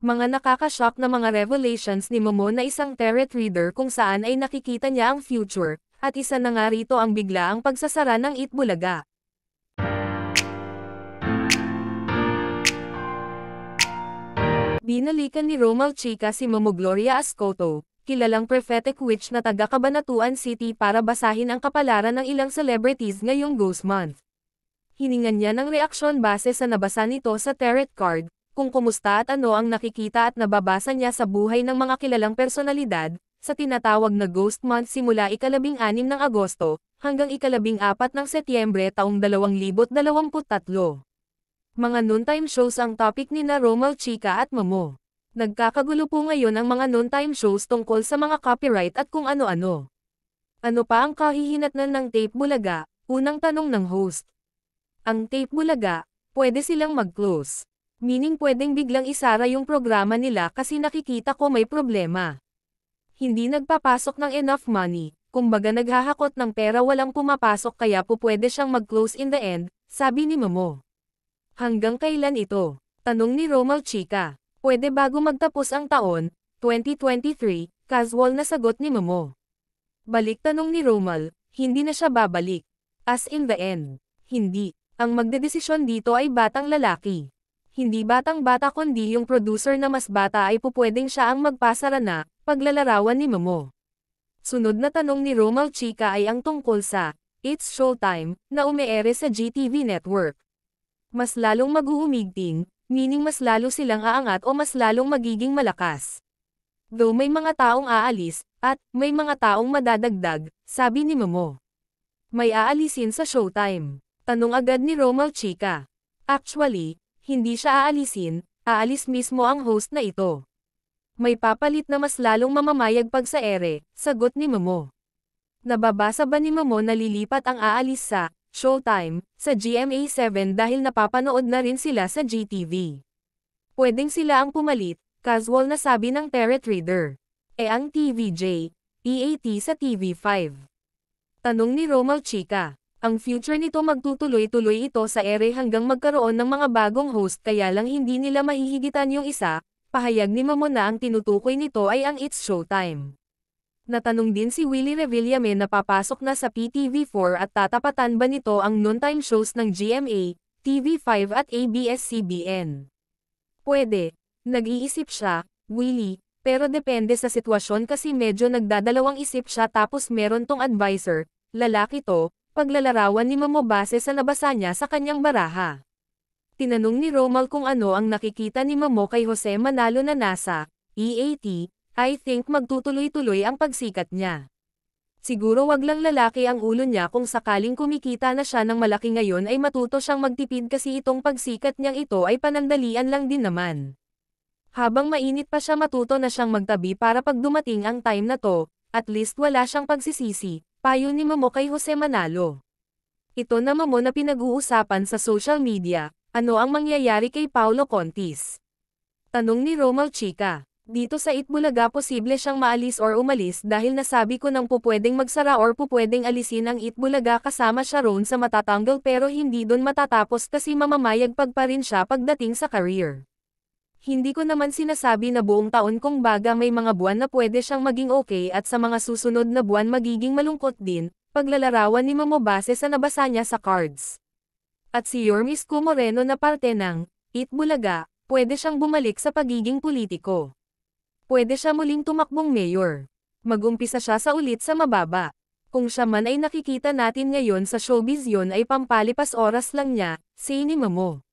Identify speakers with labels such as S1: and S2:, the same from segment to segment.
S1: Mga nakakashock na mga revelations ni Momo na isang tarot reader kung saan ay nakikita niya ang future, at isa na nga rito ang biglaang pagsasara ng Itbulaga. Binalikan ni Romal Chica si Momo Gloria Ascoto, kilalang prophetic witch na taga Cabanatuan City para basahin ang kapalaran ng ilang celebrities ngayong Ghost Month. Hiningan niya ng reaksyon base sa nabasa nito sa tarot card, kung kumusta at ano ang nakikita at nababasa niya sa buhay ng mga kilalang personalidad, sa tinatawag na Ghost Month simula ika-13 ng Agosto, hanggang ika-14 ng Setyembre taong 2023. Mga noontime shows ang topic ni na Romal Chica at Momo. Nagkakagulo po ngayon ang mga noontime shows tungkol sa mga copyright at kung ano-ano. Ano pa ang kahihinatnan ng Tape Bulaga? Unang tanong ng host. Ang Tape Bulaga, pwede silang mag-close. Meaning pwedeng biglang isara yung programa nila kasi nakikita ko may problema. Hindi nagpapasok ng enough money, kumbaga naghahakot ng pera walang pumapasok kaya po pwede siyang mag-close in the end, sabi ni Momo. Hanggang kailan ito? Tanong ni Romal Chica. Pwede bago magtapos ang taon, 2023, casual na sagot ni Momo. Balik tanong ni Romal, hindi na siya babalik. As in the end, hindi. Ang magdedesisyon dito ay batang lalaki. Hindi batang-bata kundi yung producer na mas bata ay pupwedeng siya ang magpasara na, paglalarawan ni Momo. Sunod na tanong ni Romal Chica ay ang tungkol sa It's Showtime na umeere sa GTV Network. Mas lalong mag-uumigting, meaning mas lalo silang aangat o mas lalong magiging malakas. Though may mga taong aalis, at may mga taong madadagdag, sabi ni Momo. May aalisin sa Showtime. Tanong agad ni Romal Chica. Actually, hindi siya aalisin, aalis mismo ang host na ito. May papalit na mas lalong mamamayag pag sa ere, sagot ni Momo. Nababasa ba ni Momo na lilipat ang aalis sa Showtime, sa GMA7 dahil napapanood na rin sila sa GTV. Pwedeng sila ang pumalit, casual na sabi ng tarot reader. Ang TVJ, EAT sa TV5. Tanong ni Romal Chica. Ang future nito magtutuloy-tuloy ito sa ere hanggang magkaroon ng mga bagong host kaya lang hindi nila mahihigitan yung isa, pahayag ni Momo na ang tinutukoy nito ay ang It's Showtime. Natanong din si Willie Revillame na papasok na sa PTV4 at tatapatan ba nito ang noontime shows ng GMA, TV5 at ABS-CBN. Pwede. Nag-iisip siya, Willie, pero depende sa sitwasyon kasi medyo nagdadalawang isip siya tapos meron tong advisor, lalaki to, paglalarawan ni Momo base sa nabasa niya sa kanyang baraha. Tinanong ni Romal kung ano ang nakikita ni Momo kay Jose Manalo na nasa EAT, I think magtutuloy-tuloy ang pagsikat niya. Siguro wag lang lalaki ang ulo niya kung sakaling kumikita na siya ng malaki ngayon ay matuto siyang magtipid kasi itong pagsikat niyang ito ay panandalian lang din naman. Habang mainit pa siya matuto na siyang magtabi para pag dumating ang time na to, at least wala siyang pagsisisi, payo ni Momo kay Jose Manalo. Ito na Momo na pinag-uusapan sa social media, ano ang mangyayari kay Paulo Contis? Tanong ni Romal Chica. Dito sa Itbulaga posible siyang maalis or umalis dahil nasabi ko nang pupwedeng magsara or pupwedeng alisin ang Itbulaga kasama siya roon sa matatanggal pero hindi doon matatapos kasi mamamayag pa rin siya pagdating sa career. Hindi ko naman sinasabi na buong taon kung baga may mga buwan na pwede siyang maging okay at sa mga susunod na buwan magiging malungkot din, paglalarawan ni Momo base sa nabasa niya sa cards. At si Yormis Cu Moreno na parte ng Itbulaga, pwede siyang bumalik sa pagiging politiko. Pwede siya muling tumakbong mayor. Mag-umpisa siya sa ulit sa mababa. Kung siya man ay nakikita natin ngayon sa showbiz yun ay pampalipas oras lang niya, say ni Momo.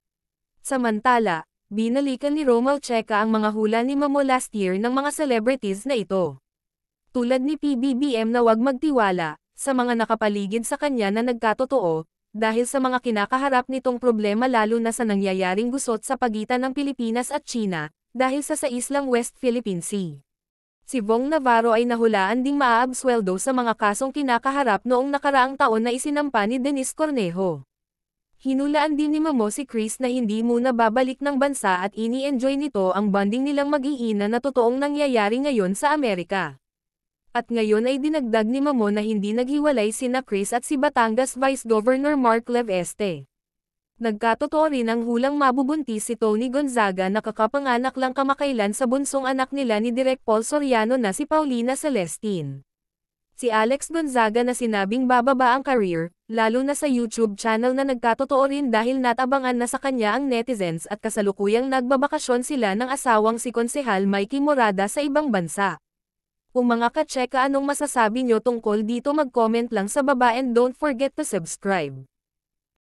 S1: Samantala, binalikan ni Romal Chica ang mga hula ni Momo last year ng mga celebrities na ito. Tulad ni PBBM na wag magtiwala, sa mga nakapaligid sa kanya na nagkatotoo, dahil sa mga kinakaharap nitong problema lalo na sa nangyayaring gusot sa pagitan ng Pilipinas at China, dahil sa islang West Philippine Sea. Si Vong Navarro ay nahulaan ding maaabsweldo sa mga kasong kinakaharap noong nakaraang taon na isinampa ni Denise Cornejo. Hinulaan din ni Momo si Chris na hindi muna babalik ng bansa at ini-enjoy nito ang bonding nilang mag-iina na totoong nangyayari ngayon sa Amerika. At ngayon ay dinagdag ni Momo na hindi naghiwalay sina Chris at si Batangas Vice Governor Mark Lev Este. Nagkatotoo rin ang hulang mabubuntis si Tony Gonzaga na kakapanganak lang kamakailan sa bunsong anak nila ni Direk Paul Soriano na si Paulina Celestine. Si Alex Gonzaga na sinabing bababa ang career, lalo na sa YouTube channel na nagkatotoo rin dahil natabangan na sa kanya ang netizens at kasalukuyang nagbabakasyon sila ng asawang si Konsehal Mikey Morada sa ibang bansa. Kung mga kacheka, anong masasabi nyo tungkol dito, mag-comment lang sa baba and don't forget to subscribe.